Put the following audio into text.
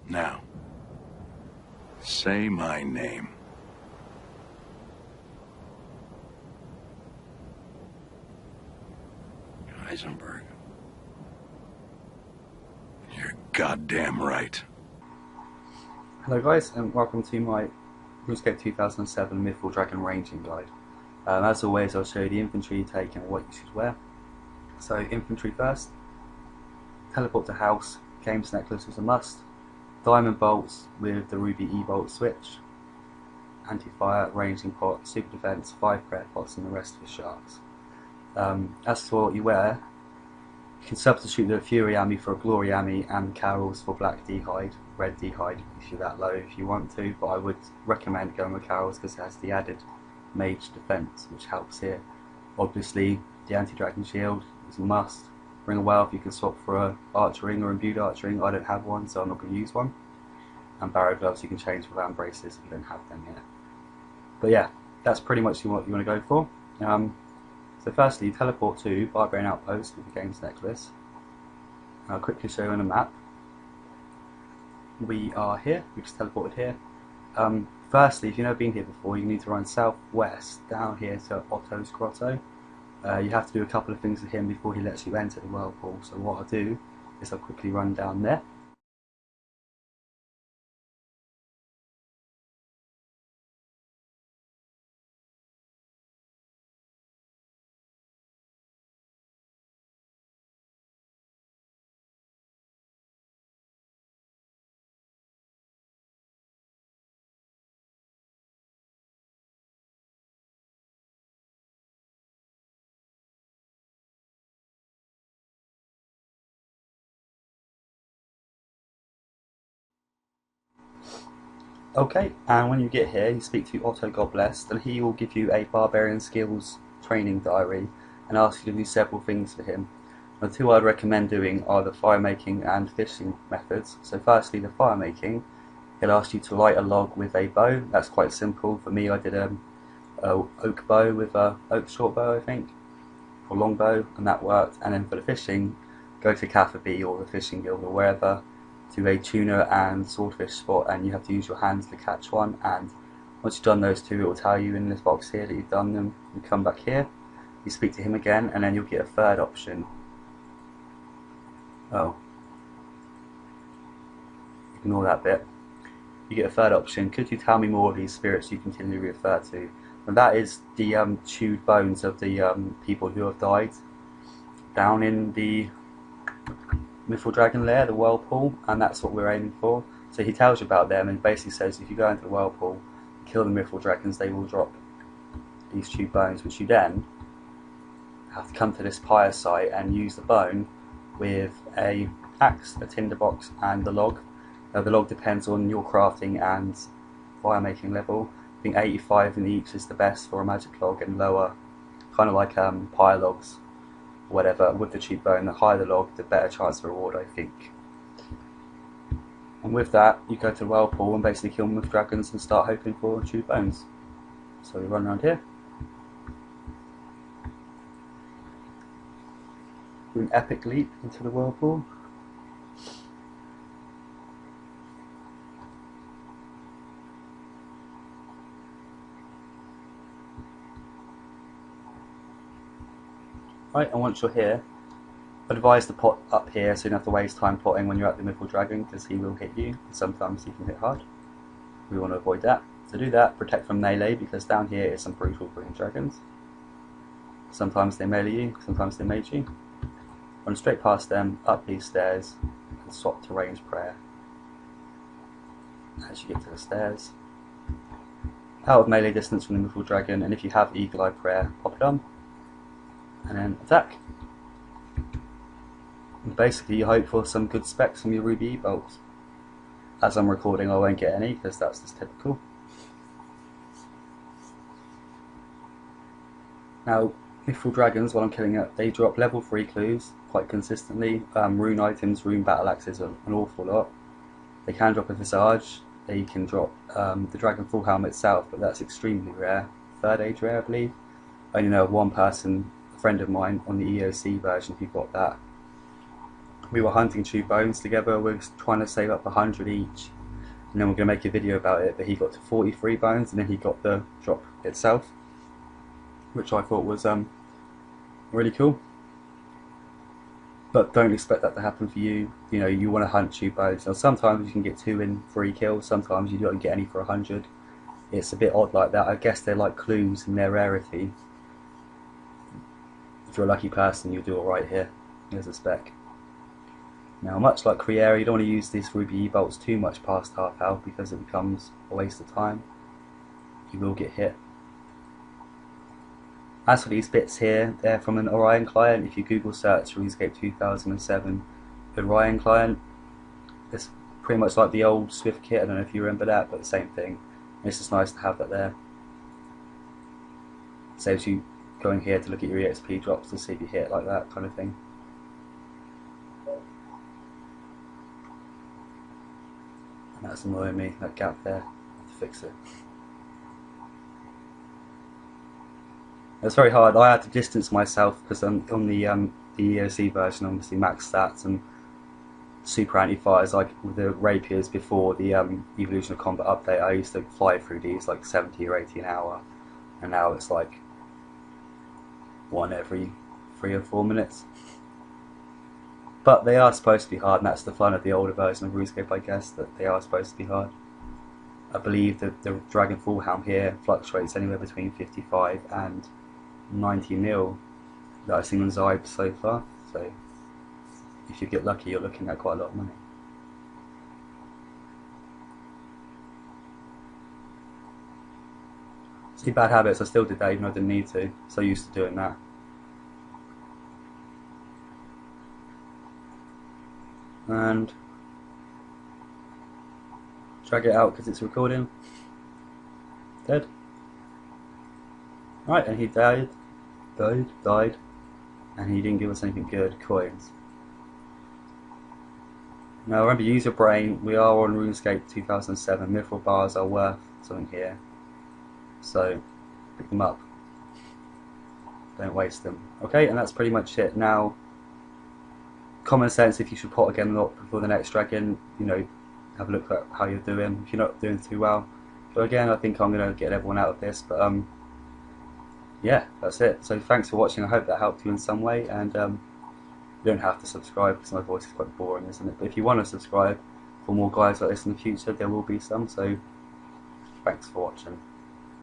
Now, say my name. Heisenberg. You're goddamn right. Hello guys, and welcome to my Runescape 2007 Mithril Dragon Ranging Guide. As always, I'll show you the infantry you take and what you should wear. So infantry first, teleport to house, games necklace is a must, diamond bolts with the ruby e-bolt switch, anti-fire, ranging pot, super defense, 5 prayer pots and the rest for sharks. As for what you wear, you can substitute the Fury Ami for a Glory Ami and Carols for black D-hide, red D-hide if you're that low if you want to, but I would recommend going with Carols because it has the added mage defense which helps here. Obviously the anti-dragon shield is a must. Ring of Wealth you can swap for a archer ring or imbued archer ring. I don't have one so I'm not going to use one. And barrow gloves you can change for land braces if you don't have them yet. But yeah, that's pretty much what you want to go for. So firstly, teleport to Barbarian Outpost with the games necklace. I'll quickly show you on a map. We are here, we just teleported here. Firstly, if you've never been here before, you need to run southwest down here to Otto's Grotto. You have to do a couple of things with him before he lets you enter the whirlpool. So what I'll do is I'll quickly run down there. Okay, and when you get here, you speak to Otto Godblessed, and he will give you a Barbarian Skills training diary and ask you to do several things for him. The two I'd recommend doing are the fire making and fishing methods. So firstly, the fire making, he'll ask you to light a log with a bow. That's quite simple. For me, I did a oak bow with a oak short bow, I think, or long bow, and that worked. And then for the fishing, go to Catherby or the fishing guild or wherever, to a tuna and swordfish spot, and you have to use your hands to catch one. And once you've done those two, it will tell you in this box here that you've done them. You come back here, you speak to him again, and then you'll get a third option. Oh, ignore that bit. You get a third option. Could you tell me more of these spirits you continually refer to? And that is the chewed bones of the people who have died down in the Mithril Dragon lair, the whirlpool, and that's what we're aiming for. So he tells you about them and basically says if you go into the whirlpool, kill the Mithril Dragons, they will drop these chewed bones, which you then have to come to this pyre site and use the bone with a axe, a tinderbox and the log. Now the log depends on your crafting and fire making level. I think 85 in each is the best for a magic log, and lower, kind of like pyre logs, whatever, with the cheap bone. The higher the log, the better chance of reward, I think. And with that, you go to the whirlpool and basically kill them with dragons and start hoping for chewed bones. So we run around here. Do an epic leap into the whirlpool. Right, and once you're here, I'd advise to pot up here so you don't have to waste time potting when you're at the Mithril Dragon, because he will hit you, and sometimes he can hit hard. We want to avoid that. To do that, protect from melee, because down here is some brutal green dragons. Sometimes they melee you, sometimes they mage you. Run straight past them, up these stairs, and swap to range prayer. As you get to the stairs, out of melee distance from the Mithril Dragon, and if you have Eagle Eye Prayer, pop it on, and then attack. And basically you hope for some good specs from your ruby e-bolts. As I'm recording I won't get any because that's just typical. Now Mithril Dragons, while I'm killing it, they drop level 3 clues quite consistently. Rune items, rune battle axes are an awful lot. They can drop a visage, they can drop the dragon full helmet itself, but that's extremely rare. 3rd age rare I believe. I only know of one person, a friend of mine on the EOC version who got that. We were hunting 2 bones together. We were trying to save up 100 each, and then we're going to make a video about it. But he got to 43 bones, and then he got the drop itself, which I thought was really cool. But don't expect that to happen for you. You know, you want to hunt 2 bones. Now, sometimes you can get 2 in 3 kills. Sometimes you don't get any for 100. It's a bit odd like that. I guess they're like clues in their rarity. If you're a lucky person, you'll do alright here. Here's a spec. Now, much like Criera, you don't want to use these Ruby E-bolts too much past half health because it becomes a waste of time. You will get hit. As for these bits here, they're from an Orion client. If you Google search Runescape 2007 Orion client, it's pretty much like the old Swift kit. I don't know if you remember that, but the same thing. It's just nice to have that there. Saves you going here to look at your EXP drops to see if you hit like that kind of thing. And that's annoying me, that gap there. I have to fix it. It's very hard. I had to distance myself because on the EOC version, obviously max stats and super anti-fires, like with the rapiers before the Evolution of Combat update, I used to fly through these like 70 or 80 an hour, and now it's like 1 every 3 or 4 minutes. But they are supposed to be hard, and that's the fun of the older version of RuneScape, I guess, that they are supposed to be hard. I believe that the Dragon Full Helm here fluctuates anywhere between 55 and 90 mil that I've seen on Zybe so far, so if you get lucky you're looking at quite a lot of money. See, bad habits, I still did that even though I didn't need to, so used to doing that. And drag it out because it's recording. Dead. Right, and he died, and he didn't give us anything good. Coins. Now remember, use your brain. We are on RuneScape 2007. Mithril bars are worth something here, so pick them up. Don't waste them. Okay, and that's pretty much it. Now, common sense, if you should pot again or not before the next dragon, you know, have a look at how you're doing. If you're not doing too well, so again, I think I'm going to get everyone out of this, but yeah, that's it. So thanks for watching. I hope that helped you in some way, and you don't have to subscribe because my voice is quite boring, isn't it? But if you want to subscribe for more guides like this in the future, there will be some, so thanks for watching.